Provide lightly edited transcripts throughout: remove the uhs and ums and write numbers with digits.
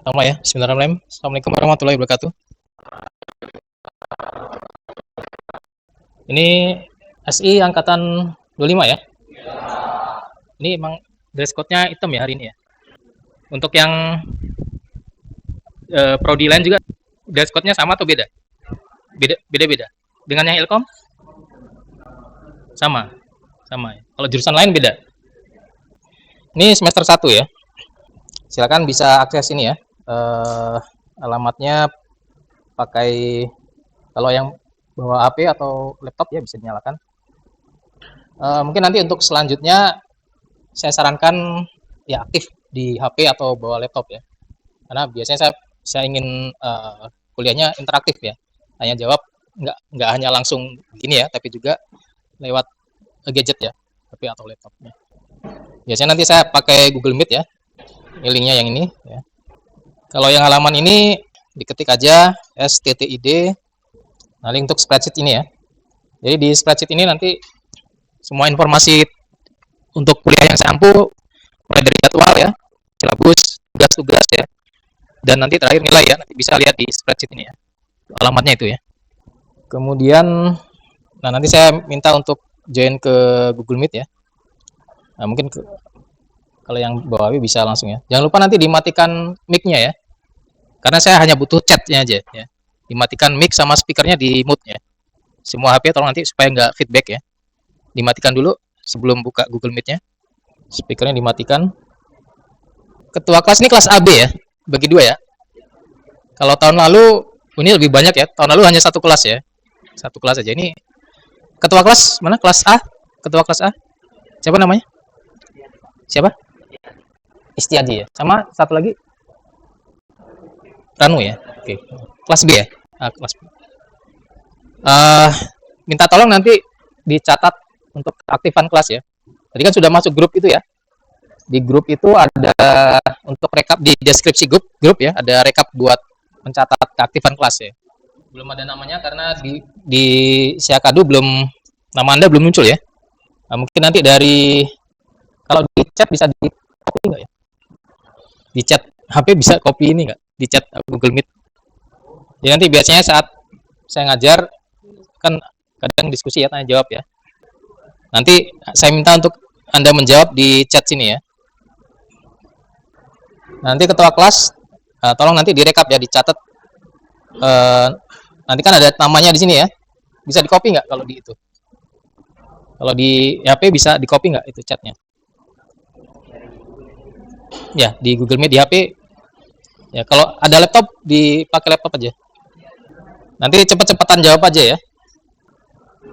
Sama ya. Bismillahirrahmanirrahim. Assalamualaikum warahmatullahi wabarakatuh. Ini SI angkatan 25 ya. Ini emang dress code-nya hitam ya hari ini ya. Untuk yang prodi lain juga dress code-nya sama atau beda? Beda. Dengan yang Ilkom sama. Sama ya. Kalau jurusan lain beda. Ini semester 1 ya. Silakan bisa akses ini ya. Alamatnya pakai kalau yang bawa HP atau laptop ya bisa dinyalakan. Mungkin nanti untuk selanjutnya saya sarankan ya aktif di HP atau bawa laptop ya. Karena biasanya saya ingin kuliahnya interaktif ya. Tanya jawab nggak hanya langsung begini ya, tapi juga lewat gadget ya, HP atau laptopnya. Biasanya nanti saya pakai Google Meet ya, linknya yang ini ya. Kalau yang halaman ini diketik aja STTID, nah link untuk spreadsheet ini ya. Jadi di spreadsheet ini nanti semua informasi untuk kuliah yang saya ampu, mulai dari jadwal ya, silabus, tugas-tugas ya, dan nanti terakhir nilai ya, nanti bisa lihat di spreadsheet ini ya, alamatnya itu ya. Kemudian, nah nanti saya minta untuk join ke Google Meet ya. Nah mungkin kalau yang bawahi bisa langsung ya. Jangan lupa nanti dimatikan mic-nya ya, karena saya hanya butuh chat-nya aja ya. Dimatikan mic sama speakernya di mute ya. Semua HP tolong nanti supaya nggak feedback ya. Dimatikan dulu sebelum buka Google Meet-nya. Speakernya dimatikan. Ketua kelas ini kelas AB ya, bagi dua ya. Kalau tahun lalu ini lebih banyak ya. Tahun lalu hanya satu kelas ya, satu kelas aja. Ini ketua kelas mana? Kelas A. Ketua kelas A. Siapa namanya? Siapa? Istiaji ya. Sama satu lagi Ranu ya. Oke. Kelas B ya. Kelas B. Uh, Minta tolong nanti dicatat untuk aktifan kelas ya. Tadi kan sudah masuk grup itu ya. Di grup itu ada untuk rekap di deskripsi grup ya, ada rekap buat mencatat keaktifan kelas ya. Belum ada namanya karena di Siakadu belum, nama Anda belum muncul ya. Nah, mungkin nanti dari kalau di chat bisa di copy nggak ya? Di chat HP bisa copy ini nggak? Di chat Google Meet. Jadi nanti biasanya saat saya ngajar kan kadang diskusi ya, tanya jawab ya. Nanti saya minta untuk Anda menjawab di chat sini ya. Nanti ketua kelas tolong nanti direkap ya, dicatat. Nanti kan ada namanya di sini ya. Bisa di copy nggak kalau di itu? Kalau di HP bisa di copy nggak itu chatnya? Ya di Google Meet di HP. Ya kalau ada laptop dipakai laptop aja. Nanti cepet-cepetan jawab aja ya.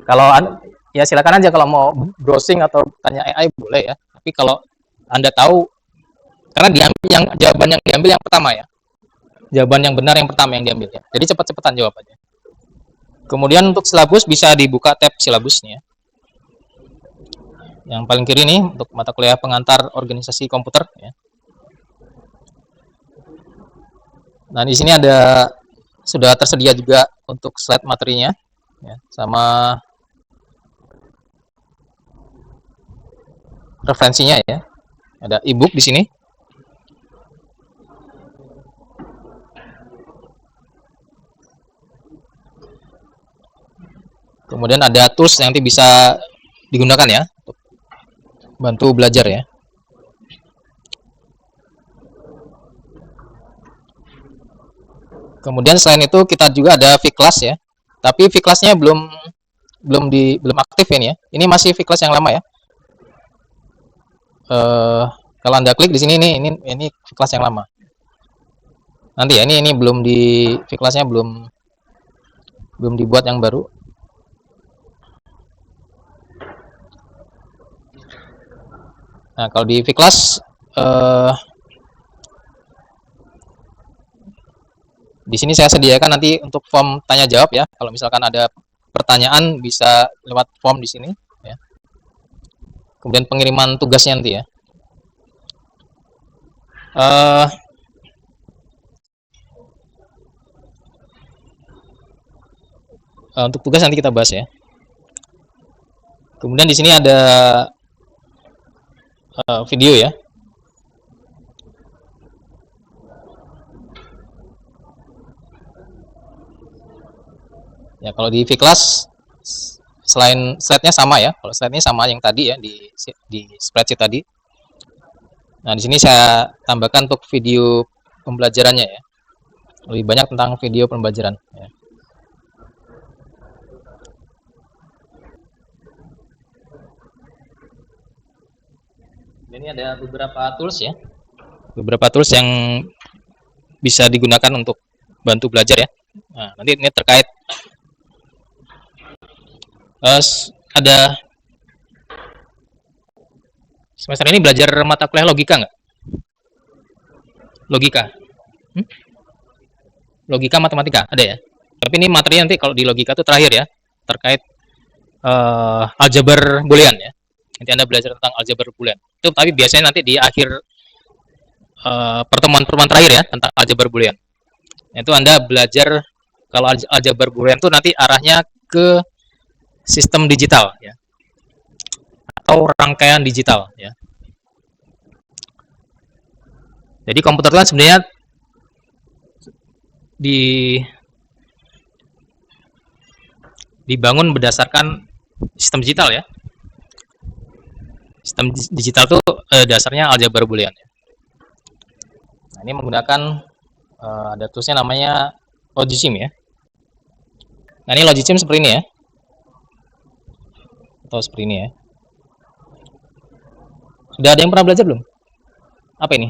Kalau ya silakan aja kalau mau browsing atau tanya AI boleh ya. Tapi kalau Anda tahu karena diambil yang jawaban yang diambil yang pertama ya. Jawaban yang benar yang pertama yang diambil ya. Jadi cepet-cepetan jawab aja. Kemudian untuk silabus bisa dibuka tab silabusnya. Yang paling kiri nih untuk mata kuliah pengantar organisasi komputer ya. Nah, di sini ada sudah tersedia juga untuk slide materinya ya, sama referensinya ya. Ada e-book di sini. Kemudian ada tools yang nanti bisa digunakan ya untuk bantu belajar ya. Kemudian selain itu kita juga ada V-Class ya. Tapi V-Class-nya belum aktif ini ya. Ini masih V-Class yang lama ya. Kalau Anda klik di sini ini V-Class yang lama. Nanti ya ini belum di V-Class-nya belum dibuat yang baru. Nah, kalau di V-Class di sini saya sediakan nanti untuk form tanya jawab ya. Kalau misalkan ada pertanyaan bisa lewat form di sini ya. Kemudian pengiriman tugasnya nanti ya. Untuk tugas nanti kita bahas ya. Kemudian di sini ada video ya. Ya, kalau di V-Class selain slide-nya sama ya. Kalau slide-nya sama yang tadi ya di spreadsheet tadi. Nah, di sini saya tambahkan untuk video pembelajarannya ya. Lebih banyak tentang video pembelajaran ya. Ini ada beberapa tools ya. Beberapa tools yang bisa digunakan untuk bantu belajar ya. Nah, nanti ini terkait ada semester ini belajar mata kuliah logika nggak? Logika. Logika matematika ada ya. Tapi ini materi nanti kalau di logika itu terakhir ya, terkait aljabar boolean ya. Nanti Anda belajar tentang aljabar boolean. Itu tapi biasanya nanti di akhir pertemuan-pertemuan terakhir ya tentang aljabar boolean. Itu Anda belajar kalau aljabar boolean itu nanti arahnya ke sistem digital ya. Atau rangkaian digital ya. Jadi komputer itu sebenarnya dibangun berdasarkan sistem digital ya. Sistem digital itu dasarnya aljabar boolean ya. Nah, ini menggunakan ada toolsnya namanya Logisim ya. Nah, ini Logisim seperti ini ya. Atau seperti ini ya. Sudah ada yang pernah belajar belum? Apa ini?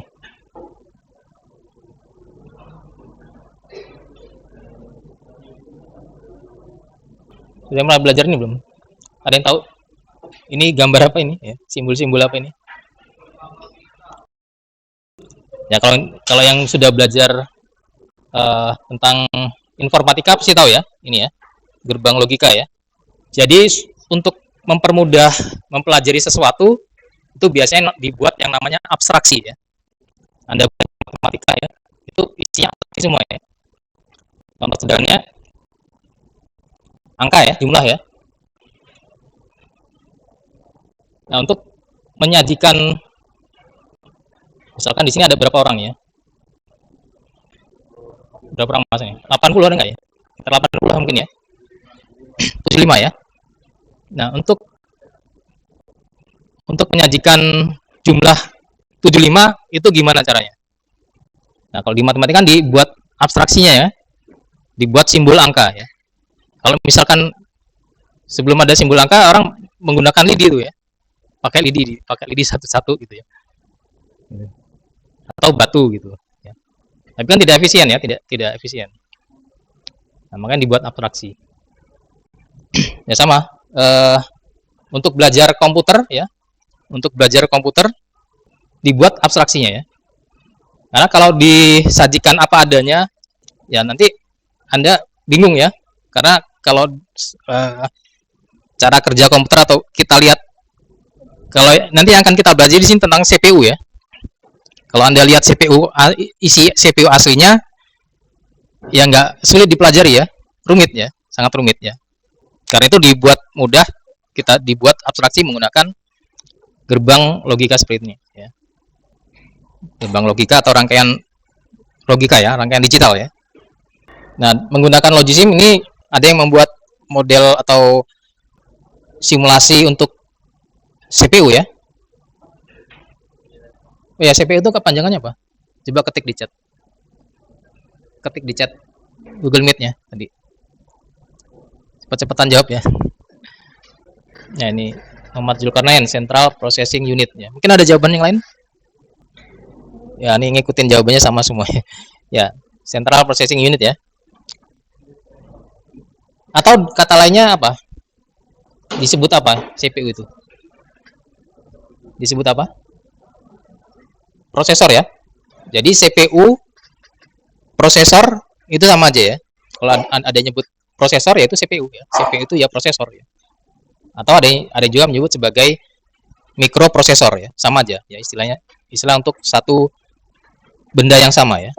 Sudah pernah belajar ini belum? Ada yang tahu? Ini gambar apa ini? Ya, simbol-simbol apa ini? Ya, kalau yang sudah belajar tentang informatika pasti tahu ya, ini ya, gerbang logika ya. Jadi untuk mempermudah mempelajari sesuatu itu biasanya dibuat yang namanya abstraksi ya. Anda matematika ya, itu isinya abstraksi semua ya. Contoh sederhananya angka ya, jumlah ya. Nah, untuk menyajikan, misalkan di sini ada berapa orang ya? Berapa orang masanya? 80 ada nggak ya? Sekitar 80 mungkin ya. 75 ya. Nah, untuk menyajikan jumlah 75 itu gimana caranya? Nah, kalau di matematika kan dibuat abstraksinya ya. Dibuat simbol angka ya. Kalau misalkan sebelum ada simbol angka orang menggunakan lidi itu ya. Pakai lidi satu-satu gitu ya. Atau batu gitu ya. Tapi kan tidak efisien ya, tidak efisien. Nah, makanya dibuat abstraksi. Ya sama untuk belajar komputer ya. Untuk belajar komputer dibuat abstraksinya ya. Karena kalau disajikan apa adanya ya nanti Anda bingung ya. Karena kalau cara kerja komputer atau kita lihat, kalau nanti yang akan kita belajar di sini tentang CPU ya. Kalau Anda lihat isi CPU aslinya ya nggak sulit dipelajari ya, rumit ya, sangat rumit ya. Karena itu dibuat mudah, kita dibuat abstraksi menggunakan gerbang logika seperti ini ya. Gerbang logika atau rangkaian logika ya, rangkaian digital ya. Nah, menggunakan Logisim ini ada yang membuat model atau simulasi untuk CPU ya. Oh ya, CPU itu kepanjangannya apa? Coba ketik di chat. Ketik di chat Google Meet-nya tadi. Cepat-cepatan jawab ya. Nah, ini Muhammad Zulkarnain, Central Processing Unit ya. Mungkin ada jawaban yang lain? Ya, ini ngikutin jawabannya sama semua. Ya, Central Processing Unit ya. Atau kata lainnya apa? Disebut apa CPU itu? Disebut apa? Prosesor ya. Jadi CPU, prosesor itu sama aja ya. Kalau ada yang nyebut prosesor ya itu CPU ya. CPU itu ya prosesor ya. Atau ada juga menyebut sebagai mikroprosesor ya. Sama aja ya istilahnya. Istilah untuk satu benda yang sama ya.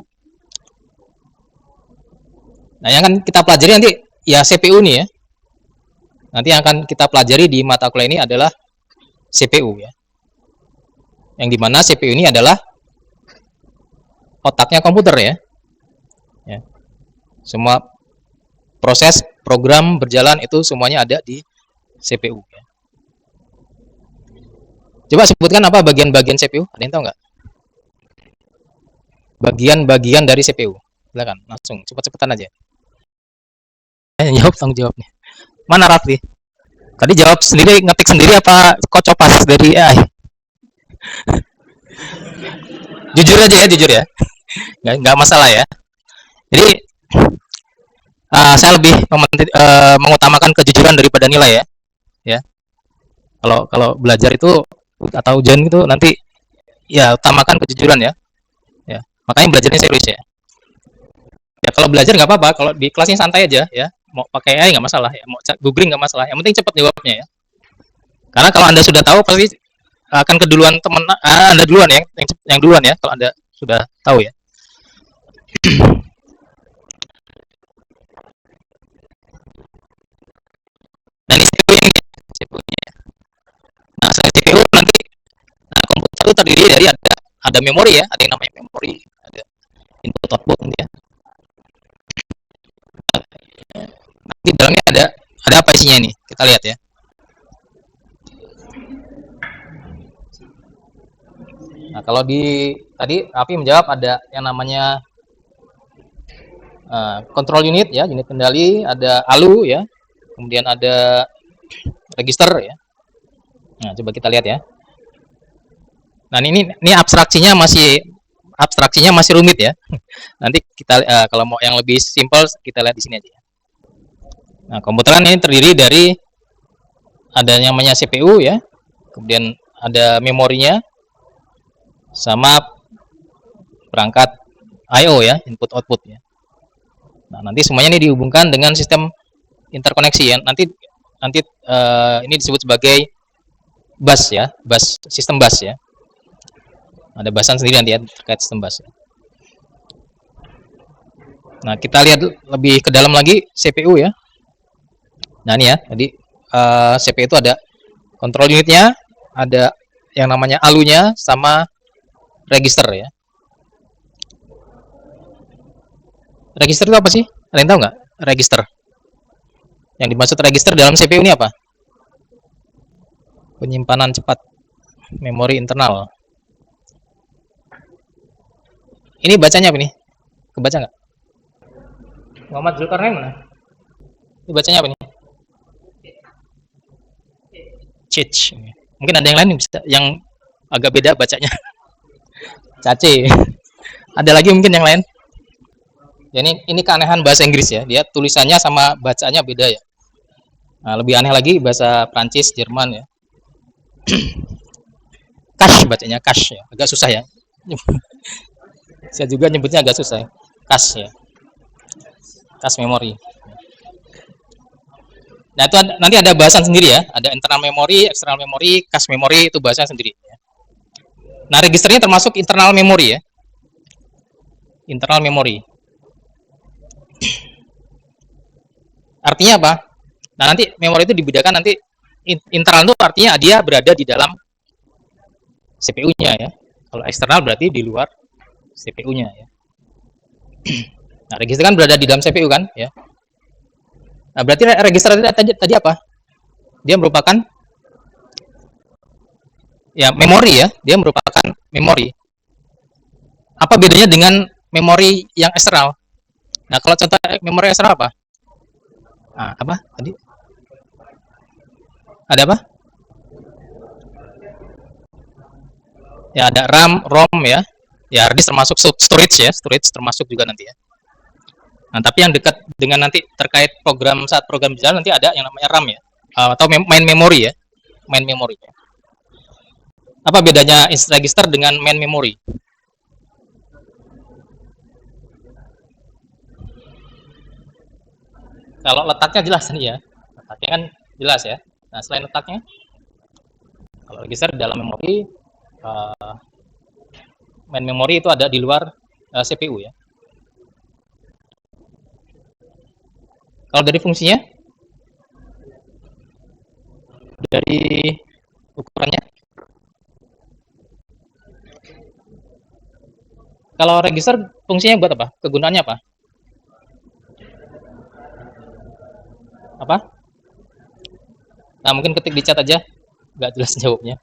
Nah, yang akan kita pelajari nanti ya CPU nih ya. Nanti yang akan kita pelajari di mata kuliah ini adalah CPU ya. Yang dimana CPU ini adalah otaknya komputer ya. Ya. Semua proses program berjalan itu semuanya ada di CPU. Ya. Coba sebutkan apa bagian-bagian CPU? Ada yang tahu nggak? Bagian-bagian dari CPU. Silakan, langsung cepat-cepatan aja. Jawab tanggung jawabnya. Mana Raffi? Tadi jawab sendiri, ngetik sendiri apa kok copas dari AI? Jujur aja ya, jujur ya. Nggak masalah ya. Jadi saya lebih mengutamakan kejujuran daripada nilai ya. Ya. Kalau kalau belajar itu atau ujian itu nanti ya utamakan kejujuran ya. Ya. Makanya belajarnya serius ya. Ya kalau belajar nggak apa-apa, kalau di kelasnya santai aja ya. Mau pakai AI nggak masalah ya, mau googling nggak masalah. Yang penting cepat jawabnya ya. Karena kalau anda sudah tahu pasti akan keduluan teman anda duluan ya, yang duluan ya kalau anda sudah tahu ya. Nah ini CPU ini CPU-nya. Nah selain CPU nanti komputer itu terdiri dari ada memori ya, ada yang namanya memori, ada input output ya. Nanti dalamnya ada apa isinya ini? Kita lihat ya. Nah, kalau di tadi Api menjawab ada yang namanya control unit ya, unit kendali, ada ALU ya, kemudian ada register ya. Nah, coba kita lihat ya. Nah, ini abstraksinya masih rumit ya. Nanti kita kalau mau yang lebih simple kita lihat di sini aja. Nah, komputer kan ini terdiri dari ada yang namanya CPU ya, kemudian ada memorinya, sama perangkat I/O ya, input output ya. Nah, nanti semuanya ini dihubungkan dengan sistem interkoneksi ya. Nanti ini disebut sebagai bus ya, sistem bus ya. Ada bahasan sendiri nanti ya terkait sistem bus. Ya. Nah, kita lihat lebih ke dalam lagi CPU ya. Nah, ini ya, tadi CPU itu ada control unitnya, ada yang namanya ALU-nya sama register ya. Register itu apa sih? Ada yang tahu nggak? Register. Yang dimaksud register dalam CPU ini apa? Penyimpanan cepat, memori internal. Ini bacanya apa nih? Kebaca nggak? Muhammad Zulkarnain mana? Ini bacanya apa nih? Cich. Mungkin ada yang lain bisa yang agak beda bacanya. Cace. Ada lagi mungkin yang lain? Ya, ini keanehan bahasa Inggris ya. Dia tulisannya sama bacanya beda ya. Nah, lebih aneh lagi bahasa Prancis, Jerman ya. Cache bacanya cache ya. Agak susah ya. Saya juga nyebutnya agak susah ya. Cache ya. Cache memori. Nah, itu nanti ada bahasan sendiri ya. Ada internal memory, external memory, cache memory, itu bahasa sendiri. Nah, registernya termasuk internal memory ya. Internal memory. Artinya apa? Nah, nanti memori itu dibedakan nanti internal itu artinya dia berada di dalam CPU-nya ya. Kalau eksternal berarti di luar CPU-nya ya. Nah, register kan berada di dalam CPU kan ya. Nah, berarti register tadi apa? Dia merupakan ya memori ya. Dia merupakan memori. Apa bedanya dengan memori yang eksternal? Nah, kalau contoh memori eksternal apa? Nah, apa tadi? Ada apa? Ya, ada RAM, ROM ya. Ya, hard disk termasuk storage ya. Storage termasuk juga nanti ya. Nah, tapi yang dekat dengan nanti terkait program saat program berjalan nanti ada yang namanya RAM ya. Atau main memory ya. Main memory. Apa bedanya register dengan main memory? Kalau letaknya jelas nih ya. Letaknya kan jelas ya. Nah, selain letaknya, kalau register di dalam memori, main memory itu ada di luar CPU ya. Kalau dari fungsinya, dari ukurannya, kalau register fungsinya buat apa? Kegunaannya apa? Apa? Nah, mungkin ketik di chat aja, nggak jelas jawabnya.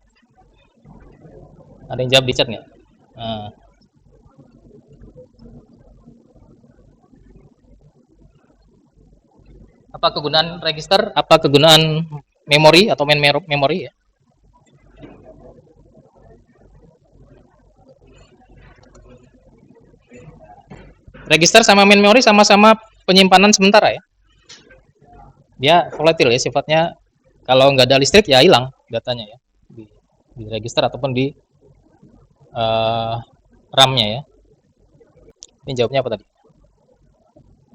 Ada yang jawab di chat nggak? Nah, apa kegunaan register? Apa kegunaan memori atau main memory ya? Register sama main memory sama-sama penyimpanan sementara ya. Dia volatile ya sifatnya. Kalau nggak ada listrik ya hilang datanya ya di register ataupun di RAM-nya ya. Ini jawabnya apa tadi?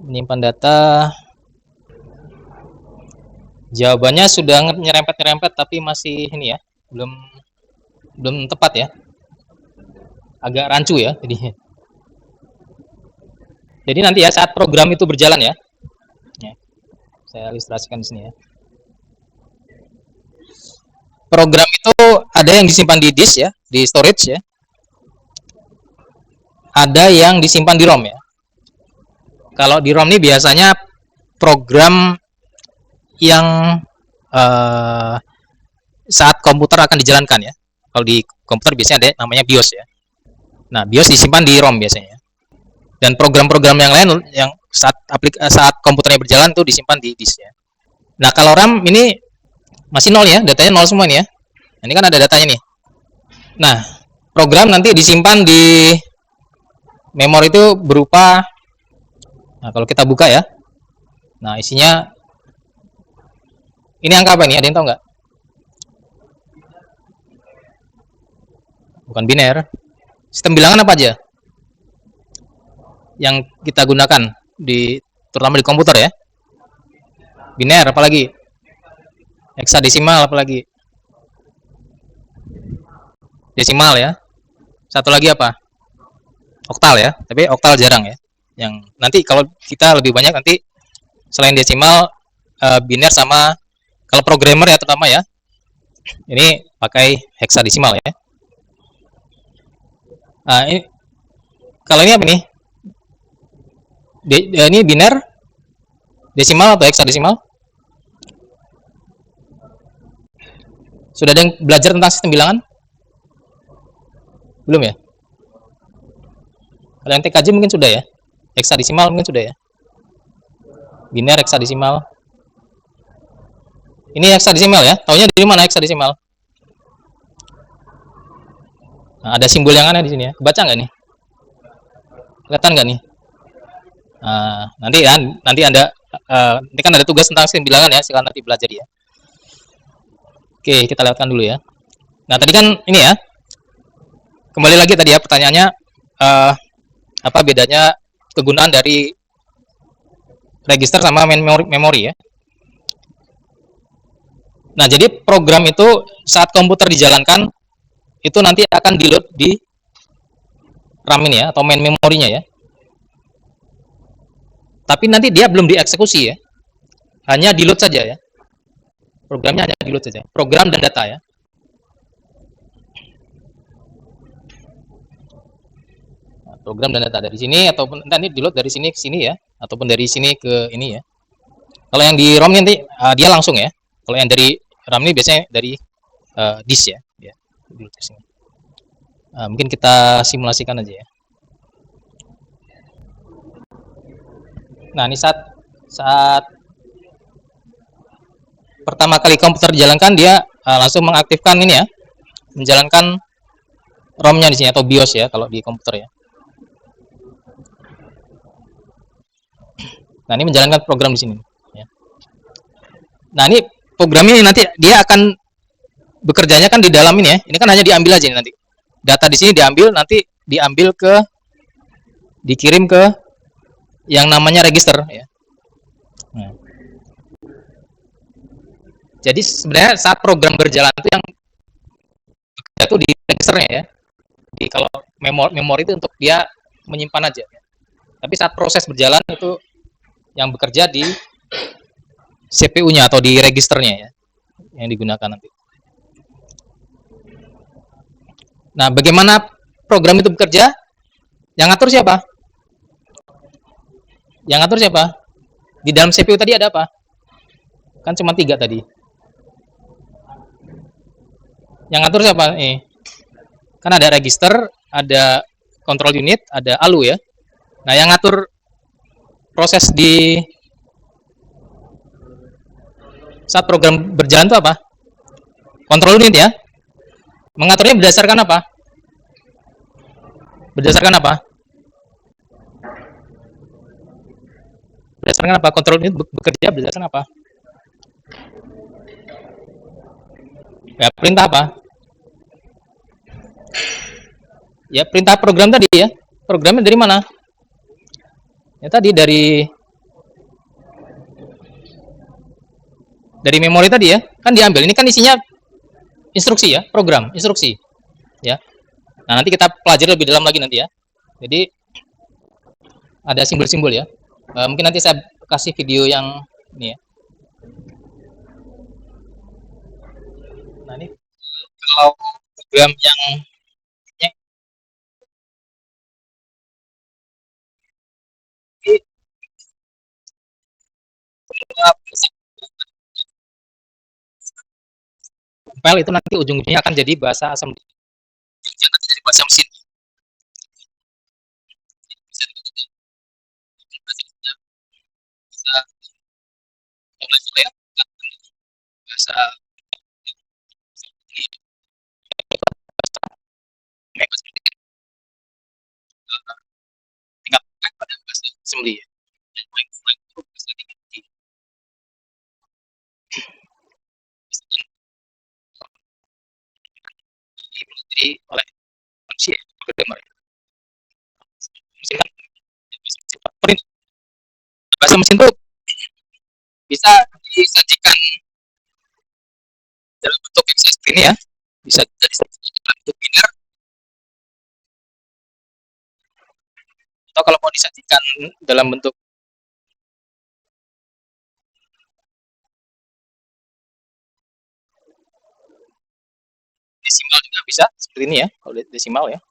Menyimpan data. Jawabannya sudah nyerempet-nyerempet tapi masih ini ya, belum belum tepat ya. Agak rancu ya jadi. Jadi nanti ya saat program itu berjalan ya. Ya, saya ilustrasikan di sini ya. Program itu ada yang disimpan di disk ya, di storage ya. Ada yang disimpan di ROM ya. Kalau di ROM ini biasanya program yang saat komputer akan dijalankan ya. Kalau di komputer biasanya ada namanya BIOS ya. Nah, BIOS disimpan di ROM biasanya. Dan program-program yang lain yang saat komputernya berjalan itu disimpan di disk ya. Nah, kalau RAM ini masih nol ya, datanya nol semua nih ya. Ini kan ada datanya nih. Nah, program nanti disimpan di memori itu berupa, nah kalau kita buka ya, nah isinya ini angka apa ini? Ada yang tahu nggak? Bukan biner. Sistem bilangan apa aja yang kita gunakan terutama di komputer ya? Biner apalagi? Heksadesimal apalagi? Desimal ya. Satu lagi apa? Oktal ya. Tapi oktal jarang ya. Yang nanti kalau kita lebih banyak nanti selain desimal, biner sama kalau programmer ya terutama ya. Ini pakai heksadesimal ya. Nah, kalau ini apa nih? Ini biner, desimal atau heksadesimal? Sudah ada yang belajar tentang sistem bilangan? Belum ya? Kalau yang TKJ mungkin sudah ya. Heksadesimal mungkin sudah ya. Biner, heksadesimal. Ini heksadesimal ya. Taunya dari mana heksadesimal? Nah, ada simbol yang aneh di sini ya. Kebaca nggak nih? Kelihatan nggak nih? Nah, nanti Anda ini kan ada tugas tentang sistem bilangan ya, silakan nanti belajar ya. Oke, kita lewatkan dulu ya. Nah, tadi kan ini ya. Kembali lagi tadi ya pertanyaannya, apa bedanya kegunaan dari register sama main memori ya. Nah, jadi program itu saat komputer dijalankan itu nanti akan di-load di RAM ini ya atau main memorinya ya. Tapi nanti dia belum dieksekusi ya. Hanya di-load saja ya. Programnya hanya di-load saja. Program dan data ya. Nah, program dan data dari sini ataupun nanti di-load dari sini ke sini ya, ataupun dari sini ke ini ya. Kalau yang di ROM nanti dia langsung ya. Kalau yang dari RAM ini biasanya dari disk ya. Mungkin kita simulasikan aja ya. Nah, ini saat pertama kali komputer dijalankan dia langsung mengaktifkan ini ya, menjalankan ROM-nya di sini atau BIOS ya kalau di komputer ya. Nah, ini menjalankan program di sini. Ya. Nah, ini program ini nanti dia akan bekerjanya kan di dalam ini ya. Ini kan hanya diambil aja nanti. Data di sini diambil, nanti dikirim ke yang namanya register ya. Nah. Jadi sebenarnya saat program berjalan itu yang bekerja itu di registernya ya. Jadi kalau memori itu untuk dia menyimpan aja. Ya. Tapi saat proses berjalan itu yang bekerja di CPU-nya atau di registernya ya, yang digunakan nanti. Nah, bagaimana program itu bekerja? Yang ngatur siapa? Yang ngatur siapa? Di dalam CPU tadi ada apa? Kan cuma tiga tadi. Yang ngatur siapa? Kan ada register, ada control unit, ada ALU ya. Nah, yang ngatur proses di saat program berjalan itu apa? Control unit ya. Mengaturnya berdasarkan apa? Berdasarkan apa? Berdasarkan apa? Control unit bekerja berdasarkan apa? Ya, perintah apa? Ya, perintah program tadi ya. Programnya dari mana? Ya tadi dari memori tadi ya. Kan diambil. Ini kan isinya instruksi ya, program, instruksi. Ya. Nah, nanti kita pelajari lebih dalam lagi nanti ya. Jadi ada simbol-simbol ya. Mungkin nanti saya kasih video yang ini ya. Nah, ini kalau program yang file itu nanti ujung-ujungnya akan jadi bahasa assembly. Nanti jadi bahasa mesin. Bahasa tinggal pada bahasa assembly ya. Jadi oleh manusia programmer. Mesin kan bahasa mesin tuh bisa disajikan dalam bentuk yang seperti ini ya. Bisa jadi dalam bentuk biner atau kalau mau disajikan dalam bentuk desimal juga bisa seperti ini ya. Kalau desimal ya.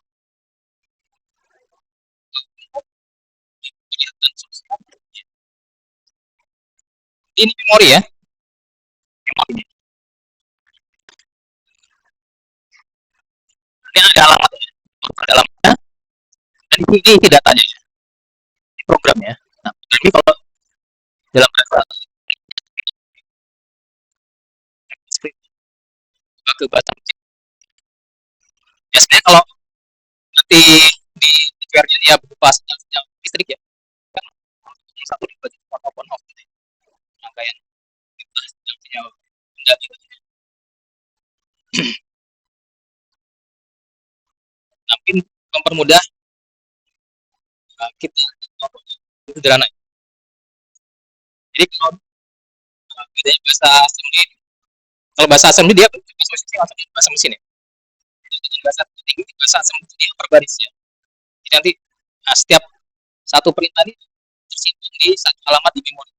Ini memori ya. Memori. Ini ada alamatnya. Ada alamatnya. Dan ini isi datanya ya. Ini programnya. Nah, ini kalau dalam bahasa ke bahasa ya sebenarnya kalau nanti di hardware-nya dia berupa sinyal listrik ya kan satu dibagi on off gitu ya. Rangkaian sinyal benda gitu. Mungkin mempermudah kita sederhana. Jadi kalau bedanya bahasa assembly, kalau bahasa assembly dia bahasa mesin ya. Jadi bahasa assembly dia per baris ya. Jadi nanti setiap satu perintah ini tersimpan di satu alamat di memori.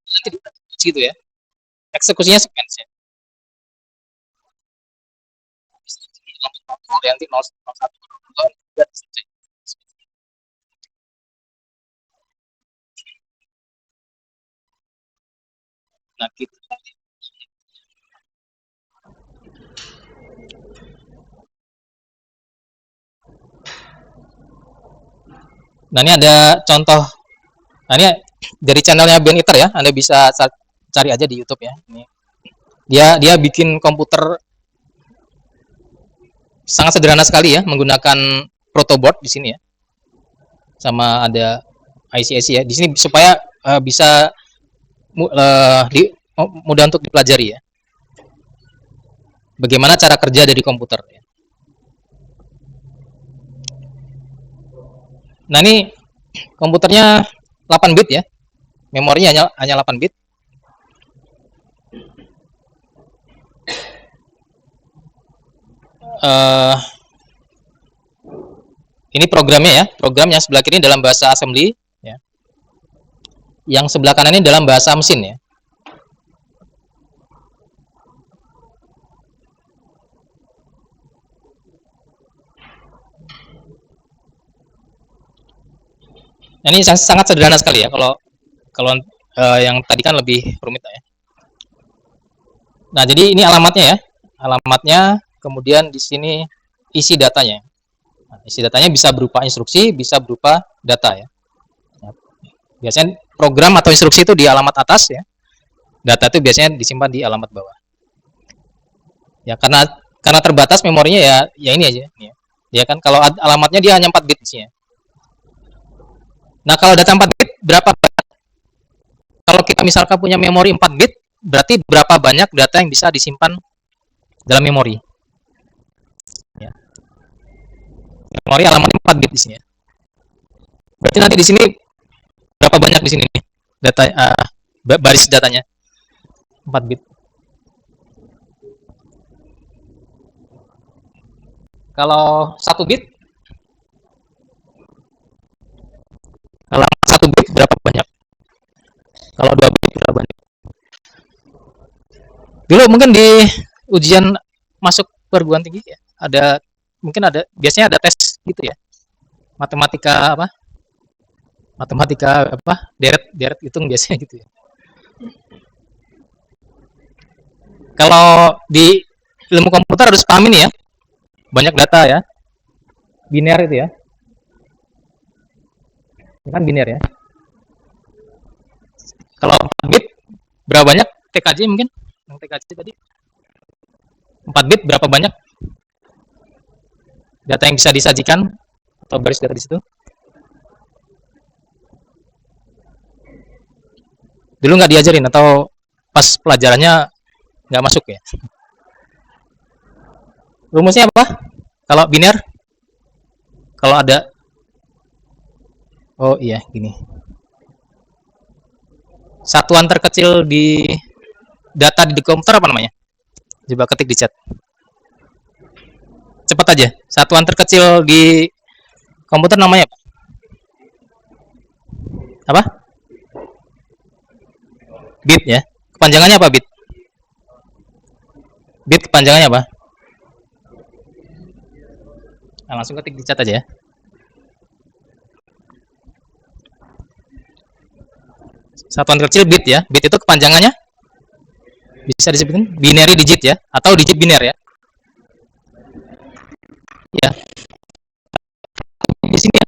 Nanti gitu ya. Eksekusinya sequence ya. Nanti 01 nah gitu. Nah ini ada contoh. Nah ini dari channelnya Ben Iter ya. Anda bisa cari aja di YouTube ya. Ini dia bikin komputer sangat sederhana sekali ya, menggunakan protoboard di sini ya. Sama ada IC ya. Di sini supaya bisa mudah untuk dipelajari ya. Bagaimana cara kerja dari komputer ya. Nah ini komputernya 8 bit ya. Memorinya hanya 8 bit. Ini programnya ya. Program yang sebelah kiri dalam bahasa assembly ya. Yang sebelah kanan ini dalam bahasa mesin ya. Nah, ini sangat sederhana sekali ya. Kalau yang tadi kan lebih rumit ya. Nah, jadi ini alamatnya ya. Alamatnya, kemudian di sini isi datanya. Nah, isi datanya bisa berupa instruksi, bisa berupa data ya. Ya, biasanya program atau instruksi itu di alamat atas ya. Data itu biasanya disimpan di alamat bawah. Ya, karena terbatas memorinya ya ya ini aja ya. Ya kan kalau alamatnya dia hanya 4 bit isinya. Nah, kalau data 4 bit berapa, kalau kita misalkan punya memori 4 bit, berarti berapa banyak data yang bisa disimpan dalam memori? Ya. Memori alamatnya 4 bit di sini ya. Berarti nanti di sini berapa banyak di sini nih data, baris datanya 4 bit. Kalau 1 bit, alamat 1 bit berapa banyak? Kalau 2 bit berapa banyak? Dulu mungkin di ujian masuk perguruan tinggi ya, ada mungkin ada biasanya ada tes gitu ya. Matematika apa? Matematika apa? Deret deret hitung biasanya gitu ya. Kalau di ilmu komputer harus paham ini ya, banyak data ya, biner itu ya. Ini kan biner ya. Kalau 4 bit berapa banyak TKJ mungkin? Yang TKJ tadi 4 bit berapa banyak data yang bisa disajikan atau baris data di situ? Dulu nggak diajarin atau pas pelajarannya nggak masuk ya? Rumusnya apa? Kalau biner? Kalau ada, oh iya gini. Satuan terkecil di data di komputer apa namanya? Coba ketik di chat. Cepat aja. Satuan terkecil di komputer namanya apa? Apa? Bit ya. Kepanjangannya apa bit? Bit kepanjangannya apa? Nah, langsung ketik di chat aja ya. Satuan terkecil bit ya. Bit itu kepanjangannya bisa disebutkan binary digit ya, atau digit biner ya. Ya, di sini ya.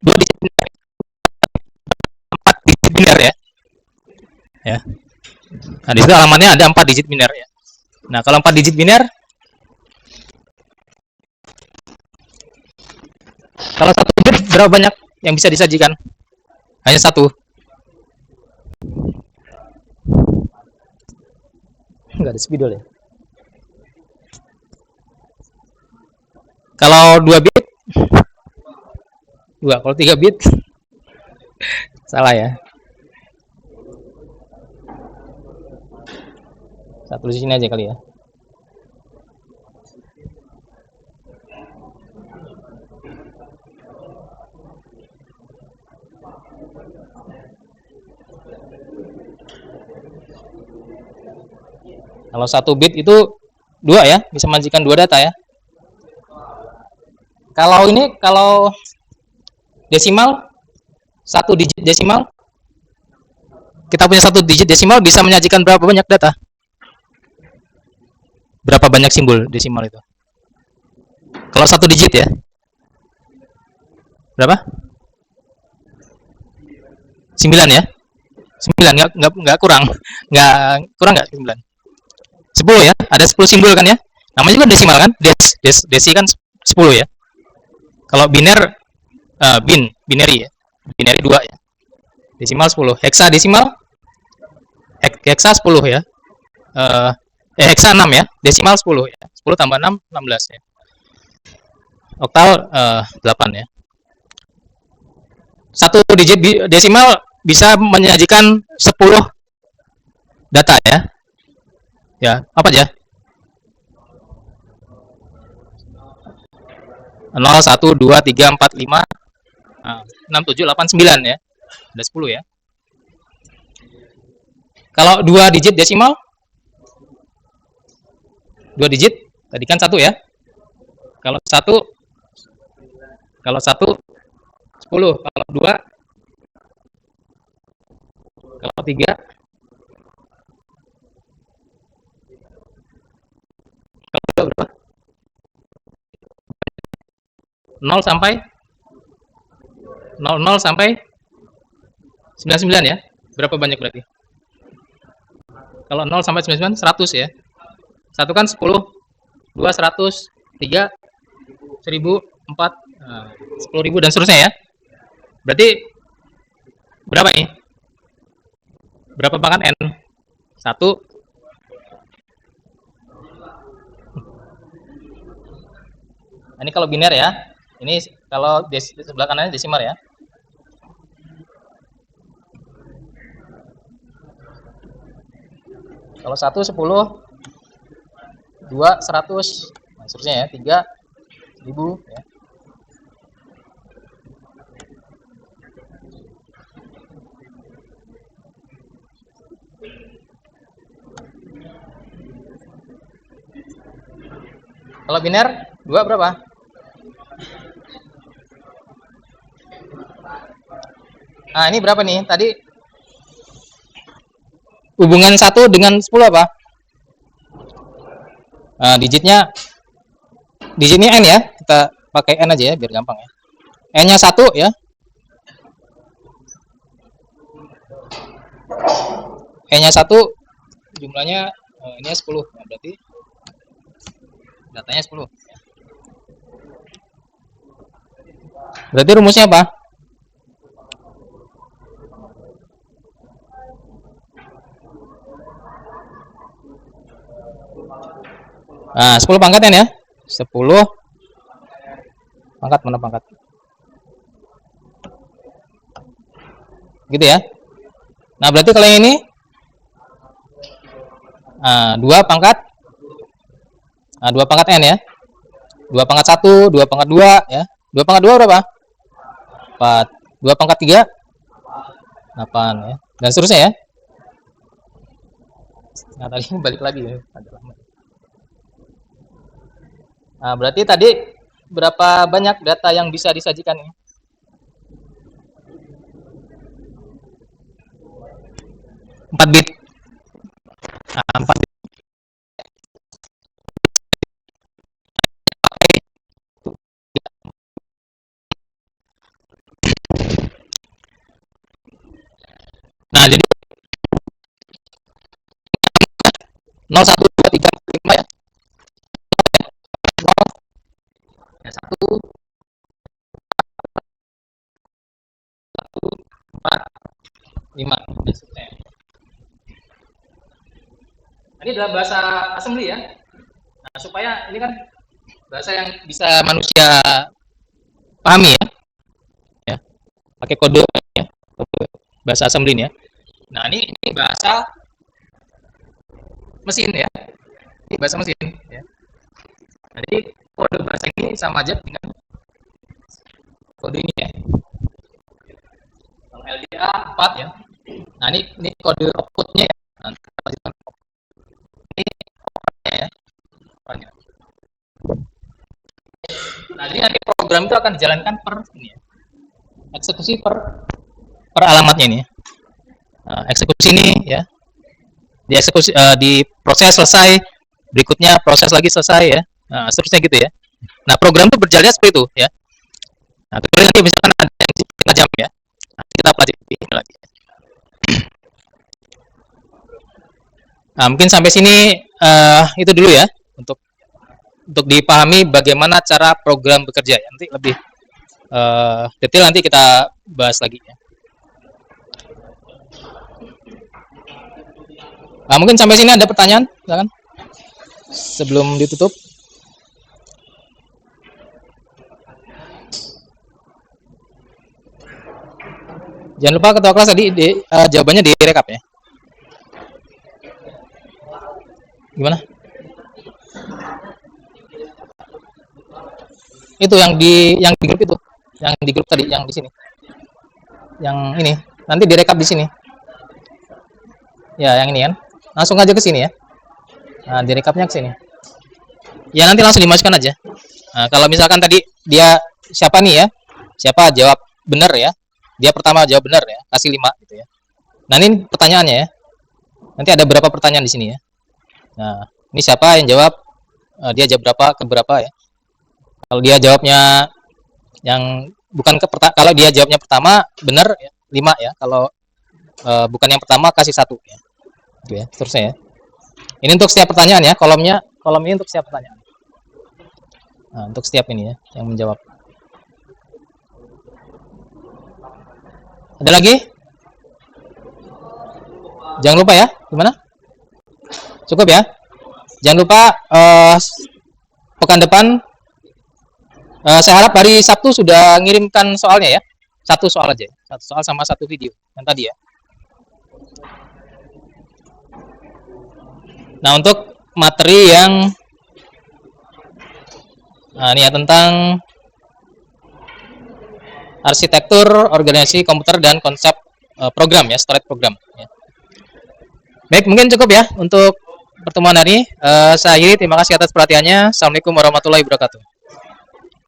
Dua digit biner, empat digit biner ya. Ya. Nah, di situ alamatnya ada 4 digit biner ya. Nah, kalau 4 digit biner, kalau 1 bit berapa banyak yang bisa disajikan? Hanya satu. Enggak ada spidol ya. Kalau 2 bit, dua. Kalau 3 bit, salah ya. Satu di sini aja kali ya. Kalau 1 bit itu dua ya, bisa menyajikan 2 data ya. Kalau ini, kalau desimal, 1 digit desimal, kita punya 1 digit desimal bisa menyajikan berapa banyak data? Berapa banyak simbol desimal itu? Kalau 1 digit ya, berapa? 9 ya? 9 nggak kurang, nggak kurang nggak 9? 10 ya? Ada 10 simbol kan ya? Namanya juga desimal kan? Desi kan 10 ya. Kalau biner, binary ya. Binary 2 ya. Desimal 10. Heksadesimal, heksa 10 ya. Eh heksa 6 ya. Desimal 10 ya. 10 tambah 6, 16 ya. Oktal 8 ya. 1 digit desimal bisa menyajikan 10 data ya. Ya, apa aja? 0, 1, 2, 3, 4, 5, 6, 7, 8, 9 ya. Ada 10 ya. Kalau 2 digit desimal, 2 digit, tadi kan 1 ya. Kalau 1, kalau 1, 10. Kalau 2, kalau 3, 0 sampai 00 sampai 99 ya. Berapa banyak berarti? Kalau 0 sampai 99 100 ya. 1 kan 10, 2 100, 3 1000, 4 10.000 dan seterusnya ya. Berarti berapa nih? Berapa pangkat n? 1. Nah, ini kalau biner ya. Ini kalau sebelah kanannya desimal ya. Kalau 1 10, 2 100, nah, seterusnya ya. 3 1000 ya. Kalau biner 2 berapa? Nah, ini berapa nih? Tadi hubungan 1 dengan 10 apa? Nah, digitnya n ya. Kita pakai n aja ya biar gampang ya. N-nya 1 ya. N-nya 1 jumlahnya ini 10. Nah, berarti datanya 10. Berarti rumusnya apa? Nah, 10 pangkat n ya. 10 pangkat, mana pangkat? Gitu ya. Nah, berarti kalau yang ini 2 pangkat 2 pangkat n ya. 2 pangkat 1, 2 pangkat 2 ya. 2 pangkat 2 berapa? 4. 2 pangkat 3 8 ya. Dan seterusnya ya. Nah, tadi balik lagi ya. Nah, berarti tadi berapa banyak data yang bisa disajikan ini? 4 bit. Nah, 4 bit. Nah, jadi 0 1 2 3 5 ya. 0 ya 1 4 5 dan seterusnya. Ini adalah bahasa assembly ya. Nah, supaya ini kan bahasa yang bisa manusia pahami ya. Ya. Pakai kode ya. Bahasa assembly ini ya. Nah, ini bahasa mesin ya. Ini bahasa mesin ya. Jadi kode bahasa ini sama aja dengan kode ini ya. Kalau LDA 4 ya. Nah, ini kode outputnya ya. Nah, ini outputnya ya. Nah, jadi nanti program itu akan dijalankan per ini ya. Eksekusi per alamatnya ini ya. Nah, eksekusi ini ya. Dieksekusi di proses selesai, berikutnya proses lagi selesai ya. Nah, seterusnya gitu ya. Nah, program itu berjalannya seperti itu ya. Nah, kecuali nanti misalkan ada yang setengah jam ya. Nanti kita pelajari ini lagi. Nah, mungkin sampai sini itu dulu ya untuk dipahami bagaimana cara program bekerja ya. Nanti lebih detail nanti kita bahas lagi ya. Nah, mungkin sampai sini ada pertanyaan, silakan sebelum ditutup. Jangan lupa ketua kelas tadi jawabannya direkap ya. Gimana? Itu yang di grup itu, yang di grup tadi, yang di sini, yang ini nanti direkap di sini. Ya, yang ini kan. Langsung aja ke sini ya. Nah, direkapnya ke sini. Ya, nanti langsung dimasukkan aja. Nah, kalau misalkan tadi dia siapa nih ya? Siapa jawab benar ya? Dia pertama jawab benar ya, kasih 5 gitu ya. Nah, ini pertanyaannya ya. Nanti ada berapa pertanyaan di sini ya. Nah, ini siapa yang jawab? Dia jawab berapa ke berapa ya? Kalau dia jawabnya Yang bukan kalau dia jawabnya pertama benar ya, 5 ya. Kalau bukan yang pertama kasih 1 ya. Gitu ya, seterusnya ya. Ini untuk setiap pertanyaan ya, kolom ini untuk setiap pertanyaan. Nah, untuk setiap ini ya yang menjawab. Ada lagi? Jangan lupa ya. Gimana? Cukup ya. Jangan lupa pekan depan saya harap hari Sabtu sudah ngirimkan soalnya ya. Satu soal aja. Satu soal sama satu video yang tadi ya. Nah, untuk materi yang ini ya tentang arsitektur organisasi komputer dan konsep program ya, storage program ya. Baik, mungkin cukup ya untuk pertemuan hari ini. Saya akhiri, terima kasih atas perhatiannya. Assalamualaikum warahmatullahi wabarakatuh.